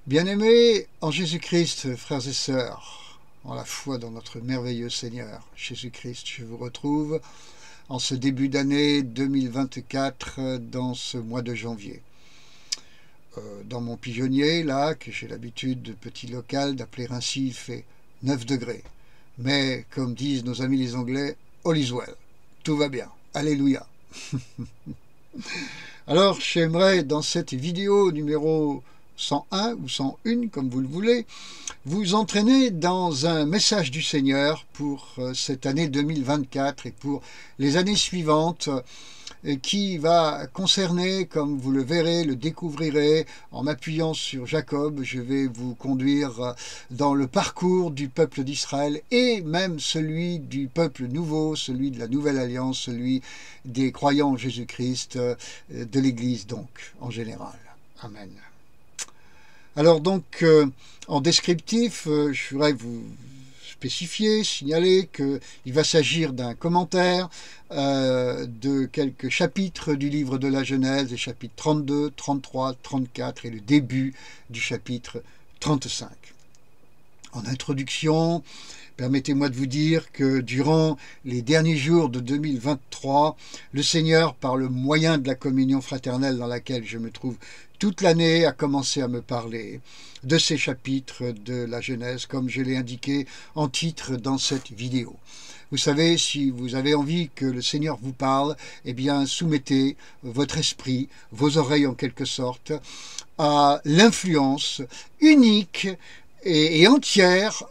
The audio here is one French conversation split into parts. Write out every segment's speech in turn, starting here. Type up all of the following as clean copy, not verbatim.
Bien-aimés en Jésus-Christ, frères et sœurs, en la foi dans notre merveilleux Seigneur Jésus-Christ, je vous retrouve en ce début d'année 2024, dans ce mois de janvier. Dans mon pigeonnier, là, que j'ai l'habitude de petit local d'appeler ainsi, il fait 9 degrés. Mais, comme disent nos amis les Anglais, all is well. Tout va bien. Alléluia. Alors, j'aimerais, dans cette vidéo numéro 101 ou 101, comme vous le voulez, vous entraîner dans un message du Seigneur pour cette année 2024 et pour les années suivantes, qui va concerner, comme vous le verrez, le découvrirez, en m'appuyant sur Jacob, je vais vous conduire dans le parcours du peuple d'Israël et même celui du peuple nouveau, celui de la Nouvelle Alliance, celui des croyants en Jésus-Christ, de l'Église donc, en général. Amen. Alors donc, en descriptif, je voudrais vous spécifier, signaler qu'il va s'agir d'un commentaire de quelques chapitres du livre de la Genèse, les chapitres 32, 33, 34 et le début du chapitre 35. En introduction, permettez-moi de vous dire que durant les derniers jours de 2023, le Seigneur, par le moyen de la communion fraternelle dans laquelle je me trouve toute l'année, a commencé à me parler de ces chapitres de la Genèse, comme je l'ai indiqué en titre dans cette vidéo. Vous savez, si vous avez envie que le Seigneur vous parle, eh bien, soumettez votre esprit, vos oreilles en quelque sorte, à l'influence unique et entière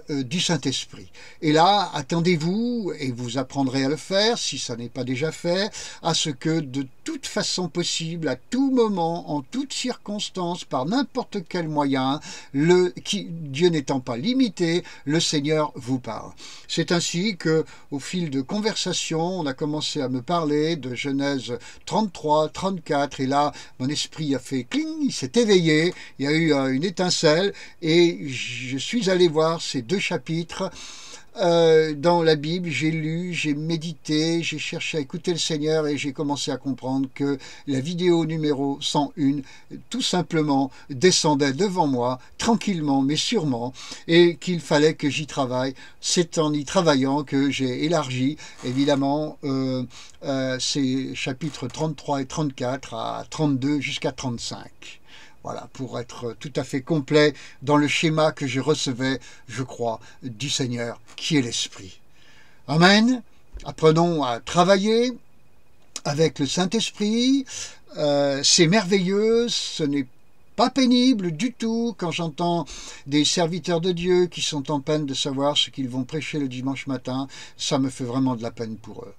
du Saint-Esprit. Et là, attendez-vous, et vous apprendrez à le faire, si ça n'est pas déjà fait, à ce que de toute façon possible, à tout moment, en toute circonstance, par n'importe quel moyen, Dieu n'étant pas limité, le Seigneur vous parle. C'est ainsi que, au fil de conversation, on a commencé à me parler de Genèse 33, 34, et là, mon esprit a fait cling, il s'est éveillé, il y a eu une étincelle, et je suis allé voir ces deux chapitres dans la Bible, j'ai lu, j'ai médité, j'ai cherché à écouter le Seigneur et j'ai commencé à comprendre que la vidéo numéro 101, tout simplement, descendait devant moi, tranquillement mais sûrement, et qu'il fallait que j'y travaille. C'est en y travaillant que j'ai élargi, évidemment, ces chapitres 33 et 34 à 32 jusqu'à 35. Voilà, pour être tout à fait complet dans le schéma que je recevais, je crois, du Seigneur, qui est l'Esprit. Amen. Apprenons à travailler avec le Saint-Esprit. C'est merveilleux, ce n'est pas pénible du tout quand j'entends des serviteurs de Dieu qui sont en peine de savoir ce qu'ils vont prêcher le dimanche matin. Ça me fait vraiment de la peine pour eux.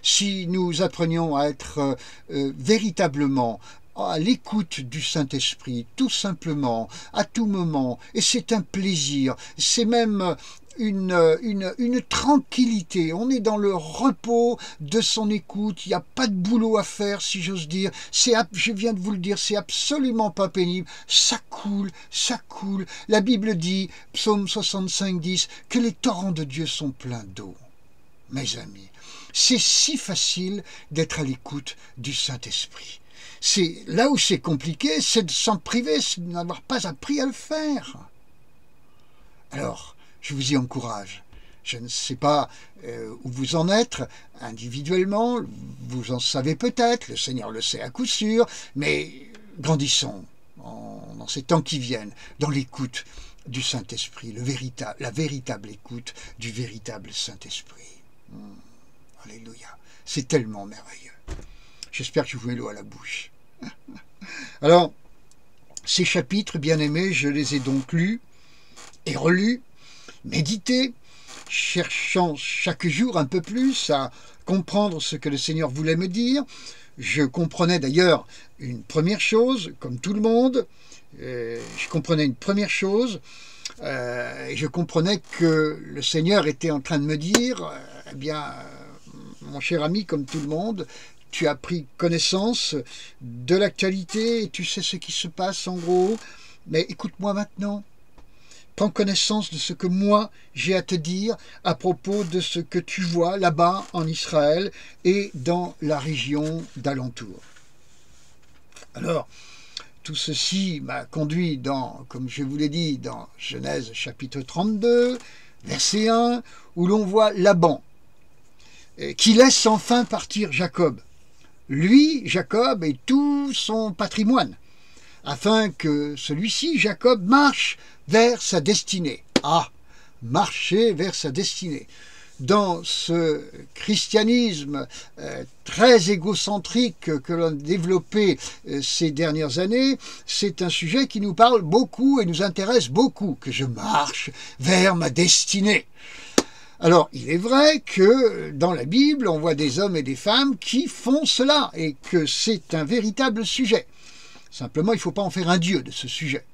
Si nous apprenions à être véritablement à l'écoute du Saint-Esprit, tout simplement, à tout moment, et c'est un plaisir, c'est même une tranquillité, on est dans le repos de son écoute, il n'y a pas de boulot à faire, si j'ose dire, je viens de vous le dire, c'est absolument pas pénible, ça coule, la Bible dit, psaume 65, 10, que les torrents de Dieu sont pleins d'eau. Mes amis, c'est si facile d'être à l'écoute du Saint-Esprit. C'est là où c'est compliqué, c'est de s'en priver, c'est de n'avoir pas appris à le faire. Alors, je vous y encourage. Je ne sais pas où vous en êtes individuellement, vous en savez peut-être, le Seigneur le sait à coup sûr, mais grandissons dans ces temps qui viennent, dans l'écoute du Saint-Esprit, la véritable écoute du véritable Saint-Esprit. Alléluia, c'est tellement merveilleux. J'espère que je vous mets l'eau à la bouche. Alors, ces chapitres, bien-aimés, je les ai donc lus et relus, médités, cherchant chaque jour un peu plus à comprendre ce que le Seigneur voulait me dire. Je comprenais d'ailleurs une première chose, comme tout le monde, je comprenais une première chose, et je comprenais que le Seigneur était en train de me dire, eh bien, mon cher ami, comme tout le monde, tu as pris connaissance de l'actualité et tu sais ce qui se passe en gros, mais écoute-moi maintenant. Prends connaissance de ce que moi j'ai à te dire à propos de ce que tu vois là-bas en Israël et dans la région d'alentour. Alors, tout ceci m'a conduit dans, comme je vous l'ai dit, dans Genèse chapitre 32, verset 1, où l'on voit Laban, qui laisse enfin partir Jacob. Lui, Jacob, et tout son patrimoine, afin que celui-ci, Jacob, marche vers sa destinée. Ah, marcher vers sa destinée. Dans ce christianisme très égocentrique que l'on a développé ces dernières années, c'est un sujet qui nous parle beaucoup et nous intéresse beaucoup, que je marche vers ma destinée. Alors, il est vrai que dans la Bible, on voit des hommes et des femmes qui font cela et que c'est un véritable sujet. Simplement, il ne faut pas en faire un dieu de ce sujet.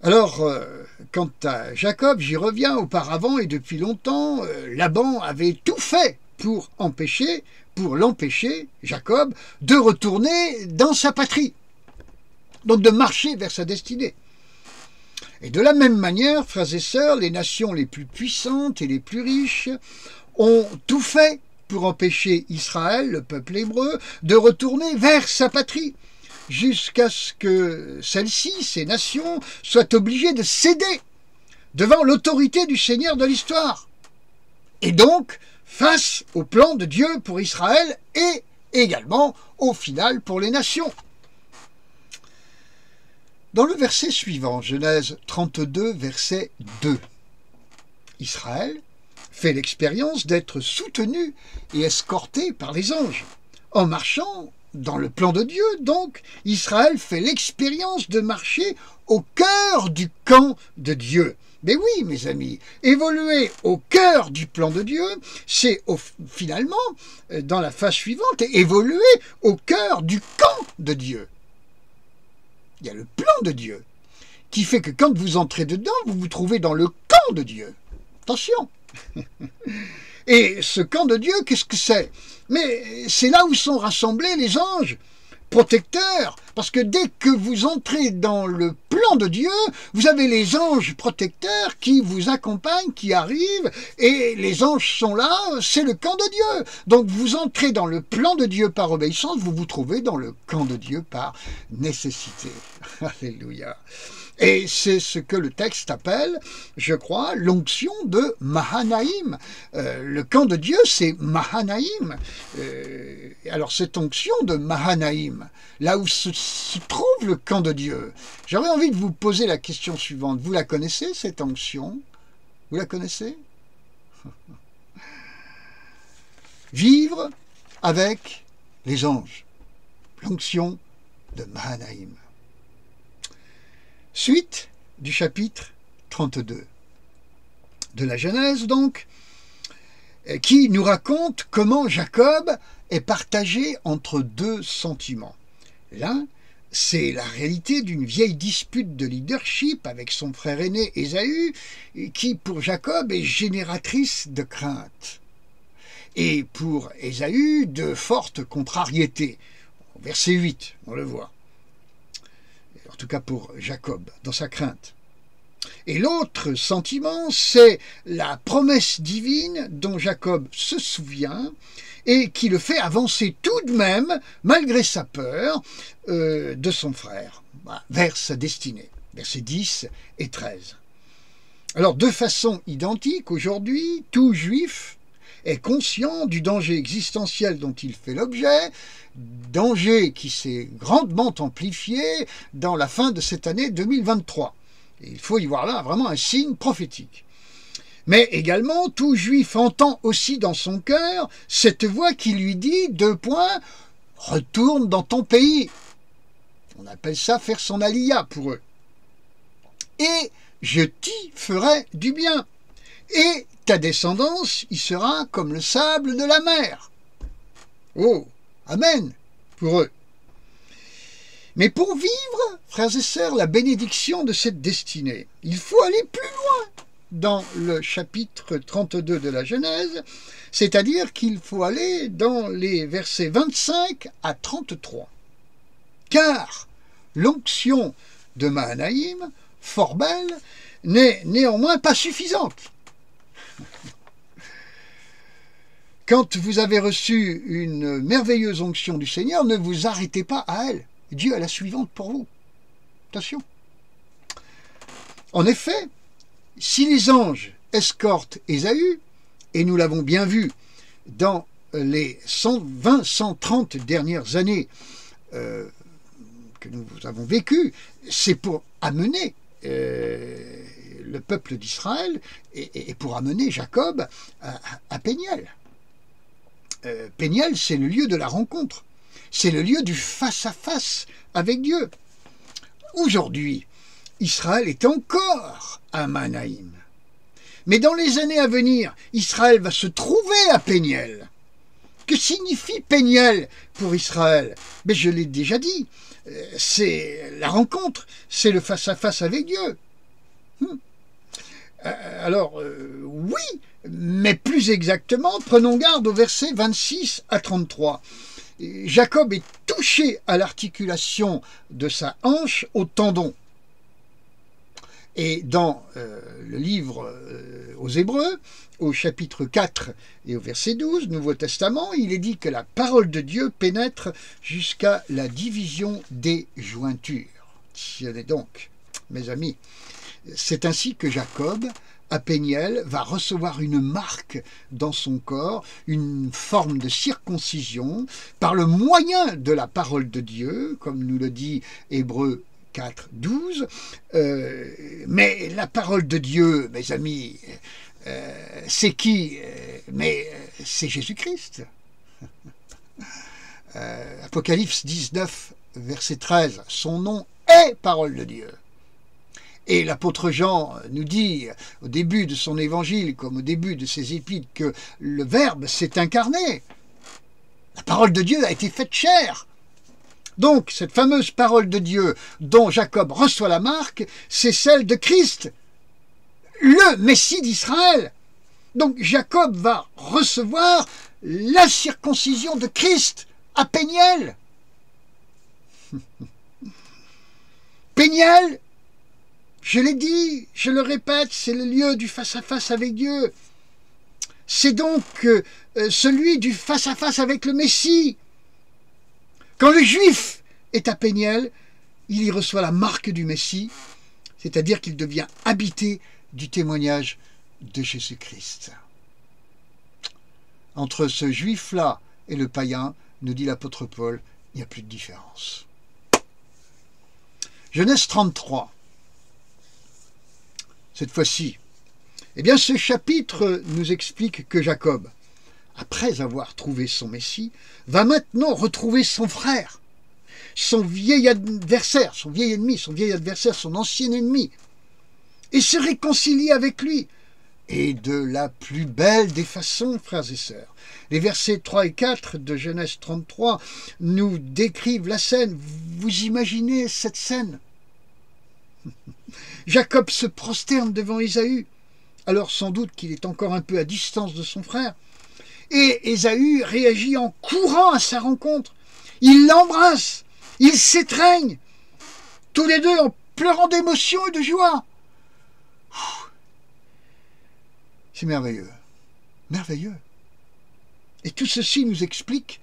Alors, quant à Jacob, j'y reviens, auparavant et depuis longtemps, Laban avait tout fait pour l'empêcher, Jacob, de retourner dans sa patrie, donc de marcher vers sa destinée. Et de la même manière, frères et sœurs, les nations les plus puissantes et les plus riches ont tout fait pour empêcher Israël, le peuple hébreu, de retourner vers sa patrie, jusqu'à ce que celles-ci, ces nations, soient obligées de céder devant l'autorité du Seigneur de l'histoire. Et donc, face au plan de Dieu pour Israël et également, au final, pour les nations. Dans le verset suivant, Genèse 32, verset 2, Israël fait l'expérience d'être soutenu et escorté par les anges. En marchant dans le plan de Dieu, donc, Israël fait l'expérience de marcher au cœur du camp de Dieu. Mais oui, mes amis, évoluer au cœur du plan de Dieu, c'est finalement, dans la phase suivante, évoluer au cœur du camp de Dieu. Il y a le plan de Dieu qui fait que quand vous entrez dedans, vous vous trouvez dans le camp de Dieu. Attention. Et ce camp de Dieu, qu'est-ce que c'est? Mais c'est là où sont rassemblés les anges protecteurs, parce que dès que vous entrez dans le plan de Dieu, vous avez les anges protecteurs qui vous accompagnent, qui arrivent, et les anges sont là, c'est le camp de Dieu. Donc vous entrez dans le plan de Dieu par obéissance, vous vous trouvez dans le camp de Dieu par nécessité. Alléluia. Et c'est ce que le texte appelle, je crois, l'onction de Mahanaïm. Le camp de Dieu, c'est Mahanaïm. Alors cette onction de Mahanaïm, là où se trouve le camp de Dieu, j'aurais envie de vous poser la question suivante. Vous la connaissez, cette onction? Vous la connaissez? Vivre avec les anges. L'onction de Mahanaïm. Suite du chapitre 32 de la Genèse, donc, qui nous raconte comment Jacob est partagé entre deux sentiments. L'un, c'est la réalité d'une vieille dispute de leadership avec son frère aîné Ésaü, qui pour Jacob est génératrice de crainte. Et pour Ésaü, de fortes contrariétés. Au verset 8, on le voit. En tout cas pour Jacob, dans sa crainte. Et l'autre sentiment, c'est la promesse divine dont Jacob se souvient et qui le fait avancer tout de même, malgré sa peur, de son frère, vers sa destinée. Versets 10 et 13. Alors, de façon identique, aujourd'hui, tout juif est conscient du danger existentiel dont il fait l'objet, danger qui s'est grandement amplifié dans la fin de cette année 2023. Et il faut y voir là vraiment un signe prophétique. Mais également, tout juif entend aussi dans son cœur cette voix qui lui dit, « Retourne dans ton pays ». On appelle ça faire son aliyah pour eux. « Et je t'y ferai du bien. Et ta descendance y sera comme le sable de la mer. » Oh, amen pour eux. Mais pour vivre, frères et sœurs, la bénédiction de cette destinée, il faut aller plus loin dans le chapitre 32 de la Genèse, c'est-à-dire qu'il faut aller dans les versets 25 à 33. Car l'onction de Mahanaïm, fort belle, n'est néanmoins pas suffisante. Quand vous avez reçu une merveilleuse onction du Seigneur, ne vous arrêtez pas à elle. Dieu a la suivante pour vous. Attention. En effet, si les anges escortent Ésaü, et nous l'avons bien vu dans les 120-130 dernières années que nous avons vécues, c'est pour amener le peuple d'Israël et pour amener Jacob à Péniel. Péniel, c'est le lieu de la rencontre. C'est le lieu du face-à-face avec Dieu. Aujourd'hui, Israël est encore à Manaïm. Mais dans les années à venir, Israël va se trouver à Péniel. Que signifie Péniel pour Israël? Mais je l'ai déjà dit, c'est la rencontre, c'est le face-à-face avec Dieu. Alors, oui, mais plus exactement, prenons garde au verset 26 à 33. Jacob est touché à l'articulation de sa hanche au tendon. Et dans le livre aux Hébreux, au chapitre 4 et au verset 12, Nouveau Testament, il est dit que la parole de Dieu pénètre jusqu'à la division des jointures. Tiens donc, mes amis, c'est ainsi que Jacob, à Péniel, va recevoir une marque dans son corps, une forme de circoncision, par le moyen de la parole de Dieu, comme nous le dit Hébreux 4, 12. Mais la parole de Dieu, mes amis, c'est qui? Mais c'est Jésus-Christ. Apocalypse 19, verset 13, son nom est parole de Dieu. Et l'apôtre Jean nous dit, au début de son évangile, comme au début de ses épîtres, que le Verbe s'est incarné. La parole de Dieu a été faite chair. Donc, cette fameuse parole de Dieu dont Jacob reçoit la marque, c'est celle de Christ, le Messie d'Israël. Donc, Jacob va recevoir la circoncision de Christ à Péniel. Péniel, je l'ai dit, je le répète, c'est le lieu du face-à-face avec Dieu. C'est donc celui du face-à-face avec le Messie. Quand le Juif est à Péniel, il y reçoit la marque du Messie, c'est-à-dire qu'il devient habité du témoignage de Jésus-Christ. Entre ce Juif-là et le païen, nous dit l'apôtre Paul, il n'y a plus de différence. Genèse 33. Cette fois-ci, eh bien, ce chapitre nous explique que Jacob, après avoir trouvé son Messie, va maintenant retrouver son frère, son vieil adversaire, son vieil ennemi, son vieil adversaire, son ancien ennemi, et se réconcilier avec lui. Et de la plus belle des façons, frères et sœurs. Les versets 3 et 4 de Genèse 33 nous décrivent la scène. Vous imaginez cette scène? Jacob se prosterne devant Ésaü, alors sans doute qu'il est encore un peu à distance de son frère, et Ésaü réagit en courant à sa rencontre. Il l'embrasse, ils s'étreignent, tous les deux en pleurant d'émotion et de joie. C'est merveilleux, merveilleux. Et tout ceci nous explique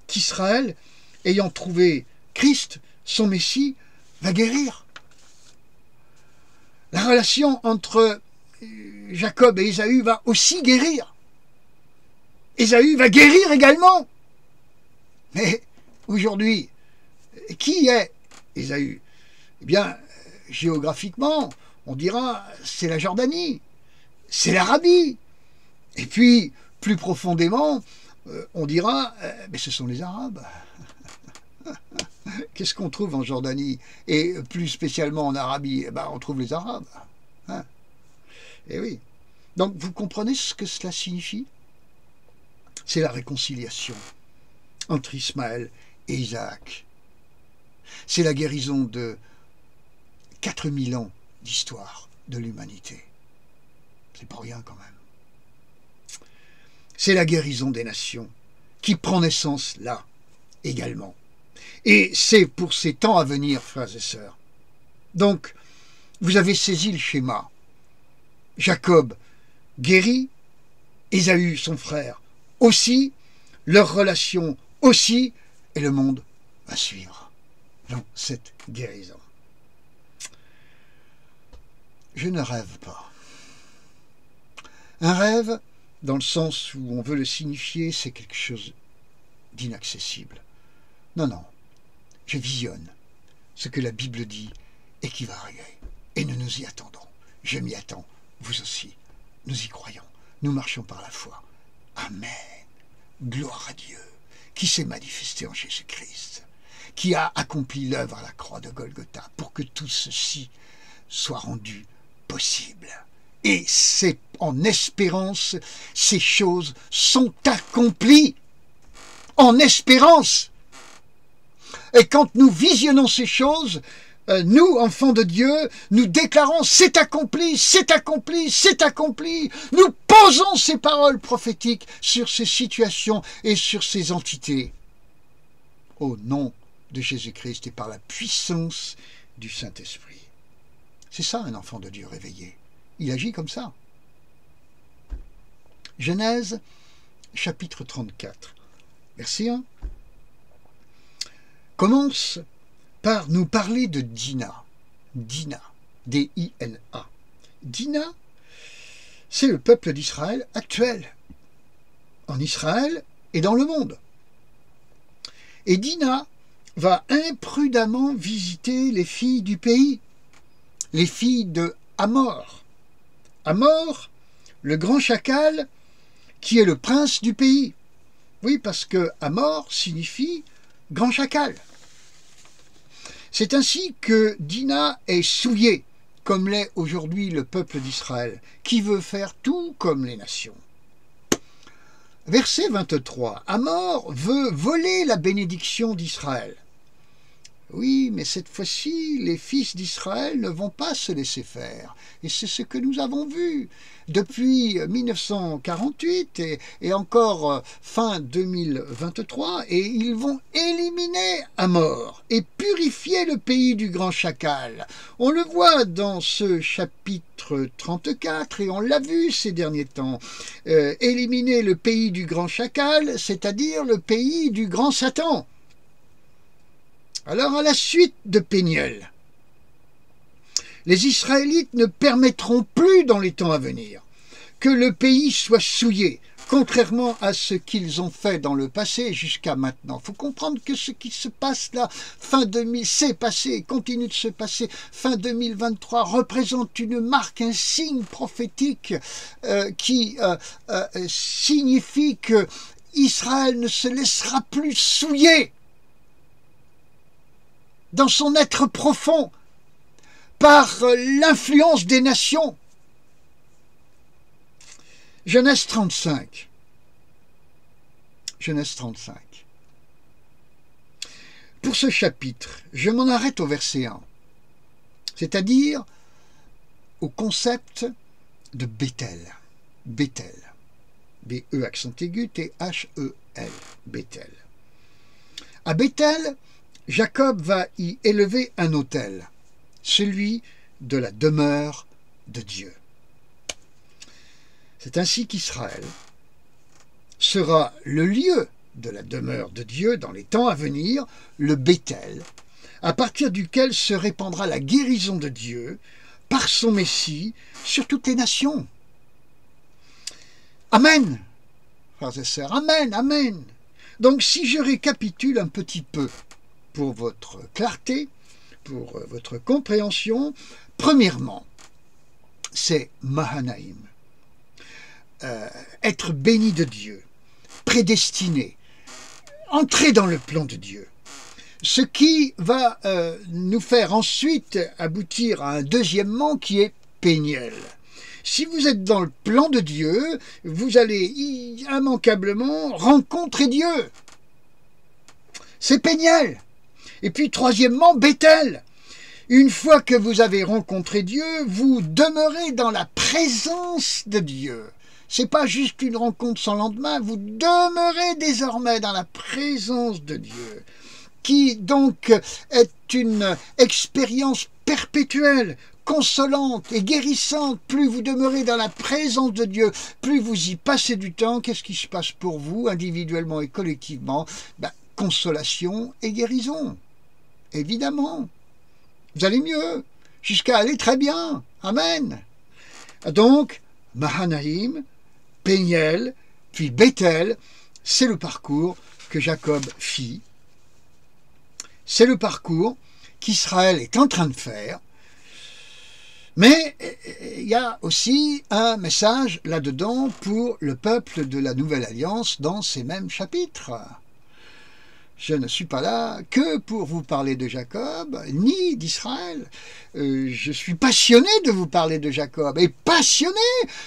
qu'Israël, ayant trouvé Christ, son Messie, va guérir. La relation entre Jacob et Ésaü va aussi guérir. Ésaü va guérir également. Mais aujourd'hui, qui est Ésaü? Eh bien, géographiquement, on dira c'est la Jordanie, c'est l'Arabie. Et puis, plus profondément, on dira mais ce sont les Arabes. Qu'est-ce qu'on trouve en Jordanie? Et plus spécialement en Arabie? Eh ben, on trouve les Arabes. Hein? Et oui. Donc, vous comprenez ce que cela signifie? C'est la réconciliation entre Ismaël et Isaac. C'est la guérison de 4000 ans d'histoire de l'humanité. C'est pas rien quand même. C'est la guérison des nations qui prend naissance là également. Et c'est pour ces temps à venir, frères et sœurs. Donc, vous avez saisi le schéma. Jacob guérit, Ésaü, son frère, aussi, leur relation aussi, et le monde va suivre. dans cette guérison. Je ne rêve pas. Un rêve, dans le sens où on veut le signifier, c'est quelque chose d'inaccessible. Non, non, je visionne ce que la Bible dit et qui va arriver. Et nous nous y attendons. Je m'y attends, vous aussi. Nous y croyons. Nous marchons par la foi. Amen. Gloire à Dieu, qui s'est manifesté en Jésus-Christ, qui a accompli l'œuvre à la croix de Golgotha pour que tout ceci soit rendu possible. Et c'est en espérance, ces choses sont accomplies. En espérance. Et quand nous visionnons ces choses, nous, enfants de Dieu, nous déclarons « c'est accompli, c'est accompli, c'est accompli ». Nous posons ces paroles prophétiques sur ces situations et sur ces entités. Au nom de Jésus-Christ et par la puissance du Saint-Esprit. C'est ça un enfant de Dieu réveillé. Il agit comme ça. Genèse, chapitre 34, verset 1, commence par nous parler de Dina. Dina, D-I-N-A. Dina, c'est le peuple d'Israël actuel, en Israël et dans le monde. Et Dina va imprudemment visiter les filles du pays, les filles de Hamor. Hamor, le grand chacal, qui est le prince du pays. Oui, parce que Hamor signifie grand chacal. C'est ainsi que Dina est souillée, comme l'est aujourd'hui le peuple d'Israël, qui veut faire tout comme les nations. Verset 23. Hamor veut voler la bénédiction d'Israël. Oui, mais cette fois-ci, les fils d'Israël ne vont pas se laisser faire. Et c'est ce que nous avons vu depuis 1948 et encore fin 2023. Et ils vont éliminer Hamor et purifier le pays du grand chacal. On le voit dans ce chapitre 34 et on l'a vu ces derniers temps. Éliminer le pays du grand chacal, c'est-à-dire le pays du grand Satan. Alors, à la suite de Péniel, les Israélites ne permettront plus dans les temps à venir que le pays soit souillé, contrairement à ce qu'ils ont fait dans le passé jusqu'à maintenant. Il faut comprendre que ce qui se passe là, fin 2000, s'est passé, continue de se passer, fin 2023, représente une marque, un signe prophétique qui signifie que Israël ne se laissera plus souiller dans son être profond, par l'influence des nations. Genèse 35. Genèse 35. Pour ce chapitre, je m'en arrête au verset 1, c'est-à-dire au concept de Béthel. Béthel. B-E accent aigu, T-H-E-L. Béthel. À Béthel, Jacob va y élever un autel, celui de la demeure de Dieu. C'est ainsi qu'Israël sera le lieu de la demeure de Dieu dans les temps à venir, le Béthel, à partir duquel se répandra la guérison de Dieu par son Messie sur toutes les nations. Amen, frères et sœurs, amen, amen. Donc si je récapitule un petit peu, pour votre clarté, pour votre compréhension, premièrement, c'est Mahanaïm. Être béni de Dieu, prédestiné, entrer dans le plan de Dieu. Ce qui va nous faire ensuite aboutir à un deuxièmement qui est Péniel. Si vous êtes dans le plan de Dieu, vous allez immanquablement rencontrer Dieu. C'est Péniel. Et puis, troisièmement, Béthel. Une fois que vous avez rencontré Dieu, vous demeurez dans la présence de Dieu. Ce n'est pas juste une rencontre sans lendemain, vous demeurez désormais dans la présence de Dieu, qui donc est une expérience perpétuelle, consolante et guérissante. Plus vous demeurez dans la présence de Dieu, plus vous y passez du temps. Qu'est-ce qui se passe pour vous, individuellement et collectivement? Consolation et guérison. évidemment. Vous allez mieux, jusqu'à aller très bien. Amen. Donc, Mahanaïm, Péniel, puis Béthel, c'est le parcours que Jacob fit. C'est le parcours qu'Israël est en train de faire. Mais il y a aussi un message là-dedans pour le peuple de la Nouvelle Alliance dans ces mêmes chapitres. Je ne suis pas là que pour vous parler de Jacob, ni d'Israël. Je suis passionné de vous parler de Jacob et passionné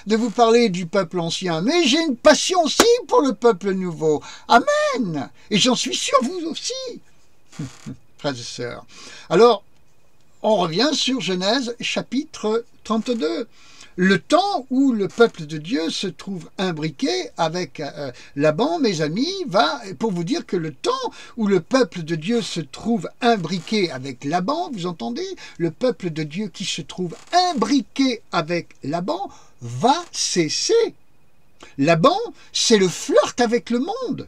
de vous parler du peuple ancien. Mais j'ai une passion aussi pour le peuple nouveau. Amen. Et j'en suis sûr, vous aussi, frères et sœurs. Alors, on revient sur Genèse chapitre 32. Le temps où le peuple de Dieu se trouve imbriqué avec Laban, mes amis, va pour vous dire que le temps où le peuple de Dieu se trouve imbriqué avec Laban, vous entendez, le peuple de Dieu qui se trouve imbriqué avec Laban va cesser. Laban, c'est le flirt avec le monde,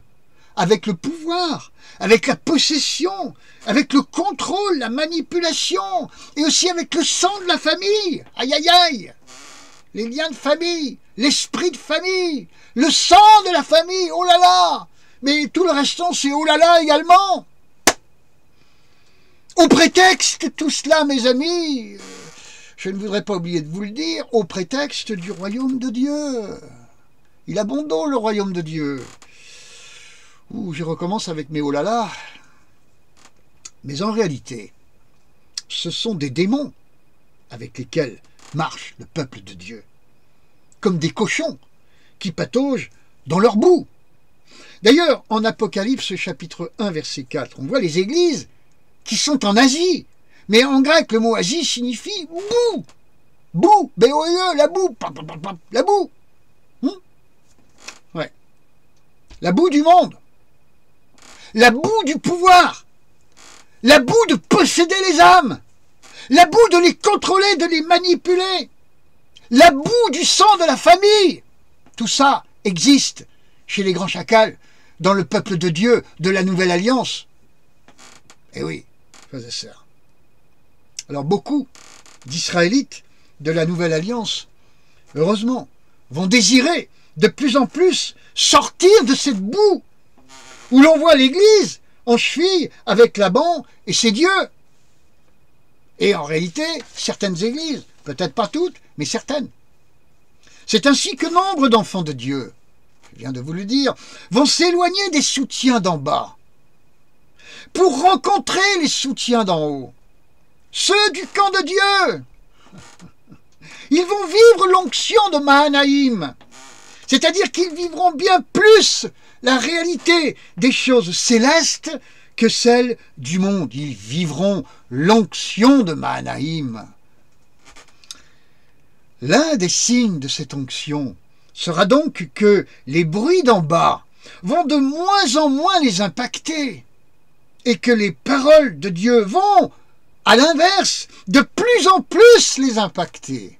avec le pouvoir, avec la possession, avec le contrôle, la manipulation, et aussi avec le sang de la famille. Aïe, aïe, aïe! Les liens de famille, l'esprit de famille, le sang de la famille, oh là là! Mais tout le restant, c'est oh là là également. Au prétexte, tout cela, mes amis, je ne voudrais pas oublier de vous le dire, au prétexte du royaume de Dieu. Il a bon dos, le royaume de Dieu. Ouh, je recommence avec mes oh là là. Mais en réalité, ce sont des démons avec lesquels marche le peuple de Dieu, comme des cochons qui pataugent dans leur boue. D'ailleurs, en Apocalypse chapitre 1, verset 4, on voit les églises qui sont en Asie. Mais en grec, le mot Asie signifie boue. Boue, B-O-E, la boue, la boue. Ouais. La boue du monde. La boue du pouvoir. La boue de posséder les âmes. La boue de les contrôler, de les manipuler. La boue du sang de la famille. Tout ça existe chez les grands chacals, dans le peuple de Dieu, de la Nouvelle Alliance. Eh oui, frères et sœurs. Alors beaucoup d'Israélites de la Nouvelle Alliance, heureusement, vont désirer de plus en plus sortir de cette boue où l'on voit l'Église en cheville avec Laban et ses dieux. Et en réalité, certaines églises, peut-être pas toutes, mais certaines. C'est ainsi que nombre d'enfants de Dieu, je viens de vous le dire, vont s'éloigner des soutiens d'en bas pour rencontrer les soutiens d'en haut, ceux du camp de Dieu. Ils vont vivre l'onction de Mahanaïm, c'est-à-dire qu'ils vivront bien plus la réalité des choses célestes que celle du monde. Ils vivront l'onction de Mahanaïm. L'un des signes de cette onction sera donc que les bruits d'en bas vont de moins en moins les impacter et que les paroles de Dieu vont, à l'inverse, de plus en plus les impacter.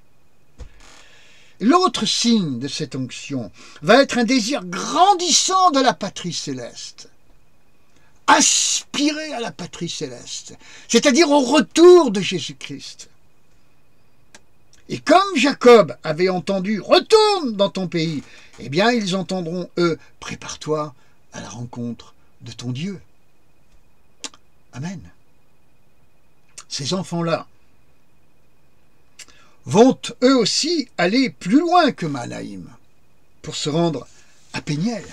L'autre signe de cette onction va être un désir grandissant de la patrie céleste. Aspirer à la patrie céleste, c'est-à-dire au retour de Jésus-Christ. Et comme Jacob avait entendu « Retourne dans ton pays », eh bien ils entendront, eux, « Prépare-toi à la rencontre de ton Dieu ». Amen. Ces enfants-là vont eux aussi aller plus loin que Mahanaïm pour se rendre à Péniel,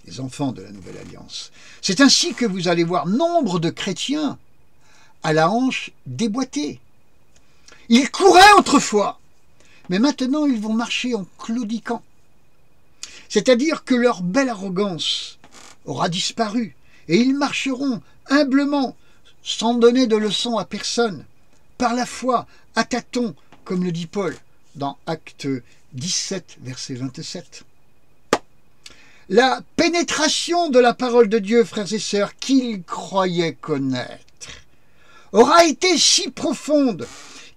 les enfants de la Nouvelle Alliance. C'est ainsi que vous allez voir nombre de chrétiens à la hanche déboîtée. Ils couraient autrefois, mais maintenant ils vont marcher en claudiquant. C'est-à-dire que leur belle arrogance aura disparu et ils marcheront humblement, sans donner de leçons à personne, par la foi, à tâtons, comme le dit Paul dans Actes 17, verset 27. La pénétration de la parole de Dieu, frères et sœurs, qu'ils croyaient connaître, aura été si profonde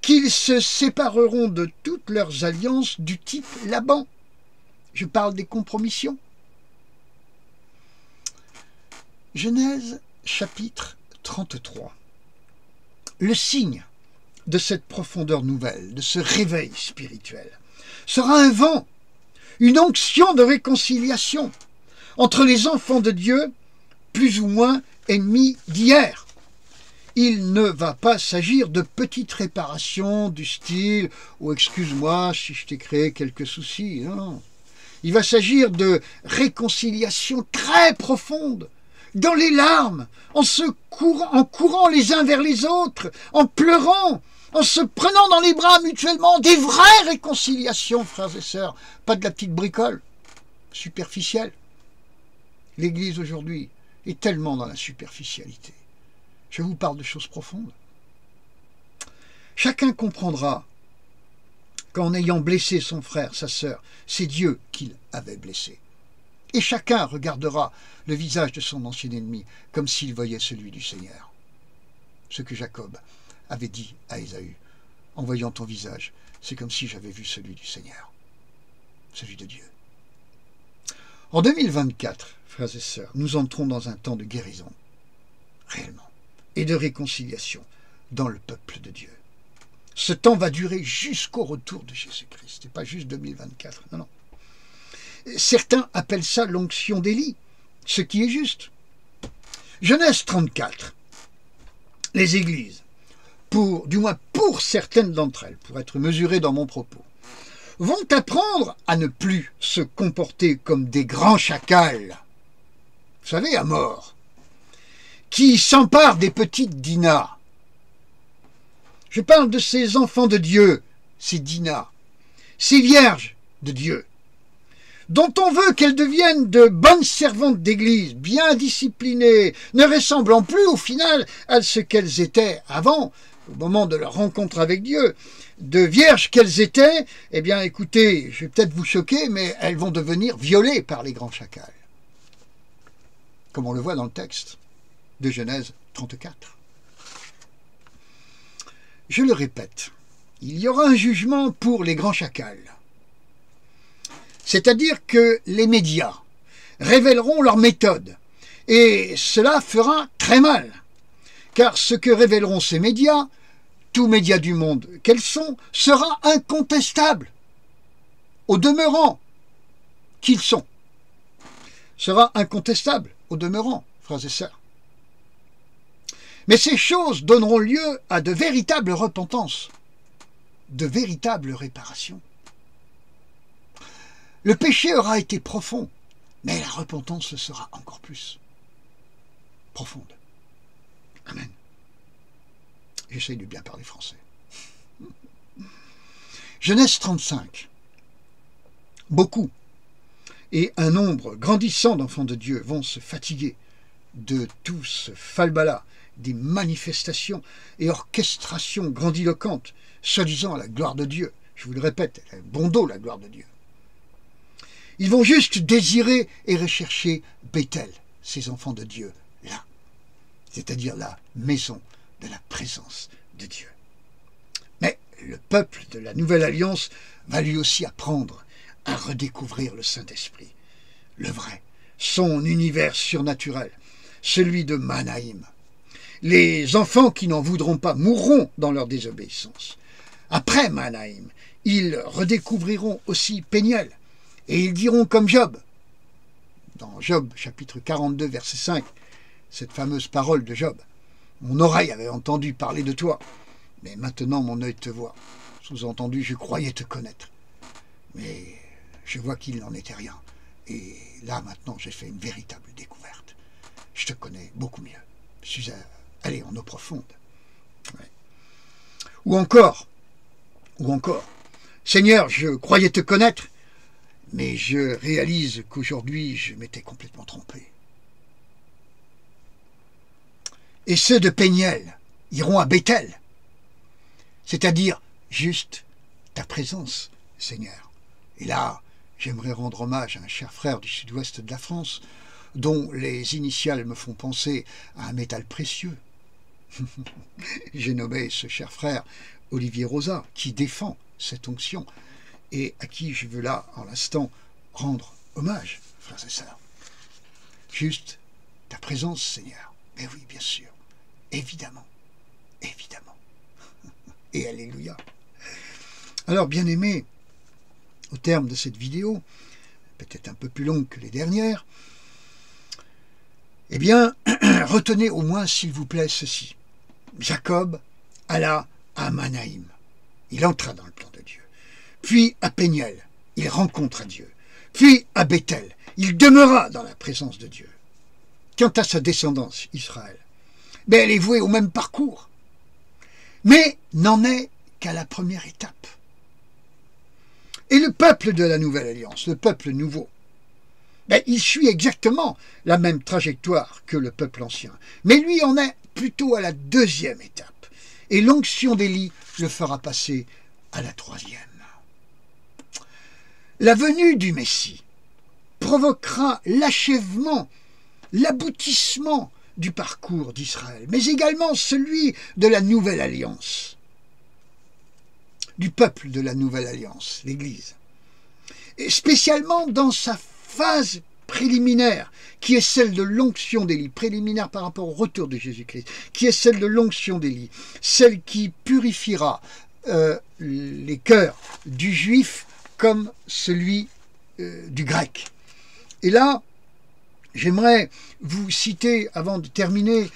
qu'ils se sépareront de toutes leurs alliances du type Laban. Je parle des compromissions. Genèse chapitre 33. Le signe de cette profondeur nouvelle, de ce réveil spirituel, sera un vent, une onction de réconciliation entre les enfants de Dieu, plus ou moins ennemis d'hier. Il ne va pas s'agir de petites réparations du style « Oh, excuse-moi si je t'ai créé quelques soucis ». Non. Il va s'agir de réconciliation très profonde, dans les larmes, en courant les uns vers les autres, en pleurant, en se prenant dans les bras mutuellement, des vraies réconciliations, frères et sœurs, pas de la petite bricole superficielle. L'Église aujourd'hui est tellement dans la superficialité. Je vous parle de choses profondes. Chacun comprendra qu'en ayant blessé son frère, sa sœur, c'est Dieu qu'il avait blessé. Et chacun regardera le visage de son ancien ennemi comme s'il voyait celui du Seigneur. Ce que Jacob avait dit à Ésaü, en voyant ton visage, c'est comme si j'avais vu celui du Seigneur, celui de Dieu. En 2024, frères et sœurs, nous entrons dans un temps de guérison, réellement, et de réconciliation dans le peuple de Dieu. Ce temps va durer jusqu'au retour de Jésus-Christ, et pas juste 2024, non, non. Certains appellent ça l'onction d'Élie, ce qui est juste. Genèse 34, les églises, du moins pour certaines d'entre elles, pour être mesurées dans mon propos, vont apprendre à ne plus se comporter comme des grands chacals, vous savez, à mort, qui s'emparent des petites Dinas. Je parle de ces enfants de Dieu, ces Dinas, ces vierges de Dieu, dont on veut qu'elles deviennent de bonnes servantes d'église, bien disciplinées, ne ressemblant plus au final à ce qu'elles étaient avant, au moment de leur rencontre avec Dieu. De vierges qu'elles étaient, eh bien écoutez, je vais peut-être vous choquer, mais elles vont devenir violées par les grands chacals. Comme on le voit dans le texte de Genèse 34. Je le répète, il y aura un jugement pour les grands chacals. C'est-à-dire que les médias révéleront leurs méthodes, et cela fera très mal, car ce que révéleront ces médias, tous médias du monde qu'elles sont, sera incontestable, au demeurant qu'ils sont. Sera incontestable, au demeurant, frères et sœurs. Mais ces choses donneront lieu à de véritables repentances, de véritables réparations. Le péché aura été profond, mais la repentance le sera encore plus profonde. Amen. J'essaye de bien parler français. Genèse 35. Beaucoup et un nombre grandissant d'enfants de Dieu vont se fatiguer de tout ce falbala, des manifestations et orchestrations grandiloquentes, soi-disant à la gloire de Dieu. Je vous le répète, elle a bon dos, la gloire de Dieu. Ils vont juste désirer et rechercher Béthel, ces enfants de Dieu, là. C'est-à-dire la maison de la présence de Dieu. Mais le peuple de la Nouvelle Alliance va lui aussi apprendre à redécouvrir le Saint-Esprit, le vrai, son univers surnaturel, celui de Manaïm. Les enfants qui n'en voudront pas mourront dans leur désobéissance. Après Manaïm, ils redécouvriront aussi Péniel, et ils diront comme Job, dans Job chapitre 42 verset 5, cette fameuse parole de Job, « Mon oreille avait entendu parler de toi, mais maintenant mon œil te voit. » Sous-entendu, je croyais te connaître, mais je vois qu'il n'en était rien. Et là maintenant j'ai fait une véritable découverte. Je te connais beaucoup mieux. Je suis allé en eau profonde. Ouais. Ou encore, Seigneur, je croyais te connaître, mais je réalise qu'aujourd'hui, je m'étais complètement trompé. Et ceux de Péniel iront à Béthel, c'est-à-dire juste ta présence, Seigneur. Et là, j'aimerais rendre hommage à un cher frère du sud-ouest de la France, dont les initiales me font penser à un métal précieux. J'ai nommé ce cher frère Olivier Rosa, qui défend cette onction, et à qui je veux là, en l'instant, rendre hommage, frères et sœurs. Juste ta présence, Seigneur. Mais oui, bien sûr. évidemment, évidemment. Et alléluia. Alors, bien aimés, au terme de cette vidéo, peut-être un peu plus longue que les dernières, eh bien, retenez au moins, s'il vous plaît, ceci. Jacob alla à Manaïm. Il entra dans le plan de Dieu. Puis à Péniel, il rencontra Dieu. Puis à Béthel, il demeura dans la présence de Dieu. Quant à sa descendance, Israël, ben elle est vouée au même parcours, mais n'en est qu'à la première étape. Et le peuple de la Nouvelle Alliance, le peuple nouveau, ben, il suit exactement la même trajectoire que le peuple ancien. Mais lui en est plutôt à la deuxième étape. Et l'onction d'Élie le fera passer à la troisième. La venue du Messie provoquera l'achèvement, l'aboutissement du parcours d'Israël, mais également celui de la Nouvelle Alliance, du peuple de la Nouvelle Alliance, l'Église. Et spécialement dans sa phase préliminaire, qui est celle de l'onction d'Élie, préliminaire par rapport au retour de Jésus-Christ, qui est celle de l'onction d'Élie, celle qui purifiera les cœurs du juif comme celui du grec. Et là, j'aimerais vous citer, avant de terminer,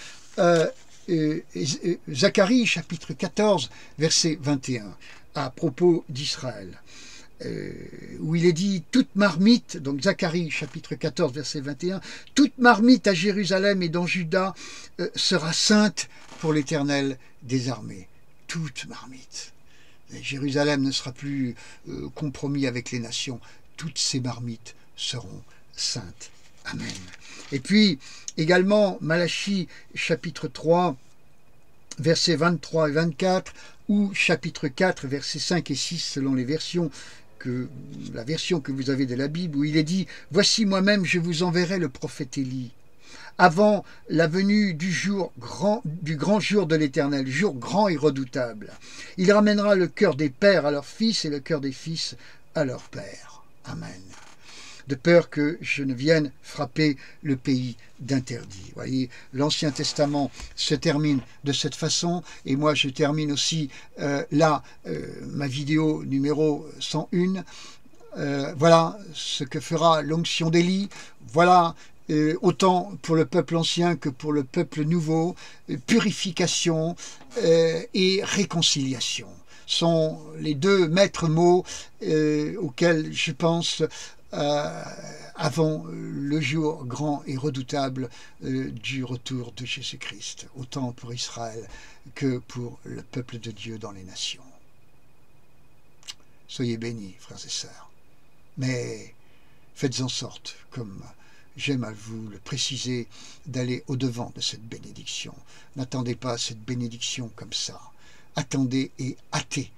Zacharie, chapitre 14, verset 21, à propos d'Israël, où il est dit « Toute marmite », donc Zacharie, chapitre 14, verset 21, « Toute marmite à Jérusalem et dans Juda sera sainte pour l'Éternel des armées. » Toute marmite. Et Jérusalem ne sera plus compromis avec les nations. Toutes ces marmites seront saintes. Amen. Et puis, également, Malachie, chapitre 3, versets 23 et 24, ou chapitre 4, versets 5 et 6, selon les versions la version que vous avez de la Bible, où il est dit « Voici moi-même, je vous enverrai le prophète Élie, avant la venue du grand jour de l'Éternel, jour grand et redoutable. Il ramènera le cœur des pères à leurs fils et le cœur des fils à leurs pères. Amen. De peur que je ne vienne frapper le pays d'interdit. » Vous voyez, l'Ancien Testament se termine de cette façon, et moi je termine aussi ma vidéo numéro 101. Voilà ce que fera l'onction d'Élie. Voilà autant pour le peuple ancien que pour le peuple nouveau, purification et réconciliation sont les deux maîtres mots auxquels je pense avant le jour grand et redoutable du retour de Jésus-Christ, autant pour Israël que pour le peuple de Dieu dans les nations. Soyez bénis, frères et sœurs, mais faites en sorte, comme j'aime à vous le préciser, d'aller au-devant de cette bénédiction. N'attendez pas cette bénédiction comme ça. Attendez et hâtez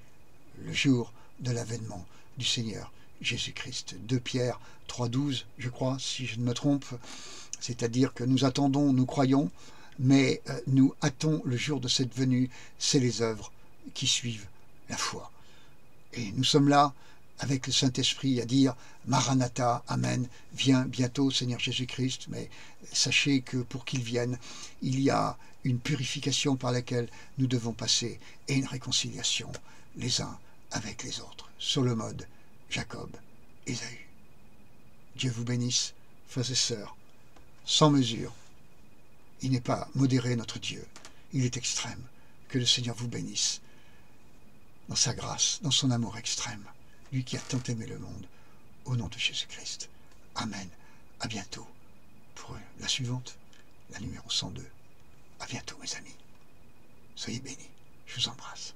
le jour de l'avènement du Seigneur Jésus-Christ. 2 Pierre 3,12, je crois, si je ne me trompe. C'est-à-dire que nous attendons, nous croyons, mais nous hâtons le jour de cette venue. C'est les œuvres qui suivent la foi. Et nous sommes là avec le Saint-Esprit à dire « Maranatha, Amen, viens bientôt Seigneur Jésus-Christ », mais sachez que pour qu'il vienne, il y a une purification par laquelle nous devons passer et une réconciliation les uns avec les autres, sur le mode Jacob, Ésaü. Dieu vous bénisse, frères et sœurs, sans mesure. Il n'est pas modéré notre Dieu, il est extrême. Que le Seigneur vous bénisse dans sa grâce, dans son amour extrême, lui qui a tant aimé le monde, au nom de Jésus-Christ. Amen. À bientôt pour la suivante, la numéro 102. À bientôt mes amis. Soyez bénis. Je vous embrasse.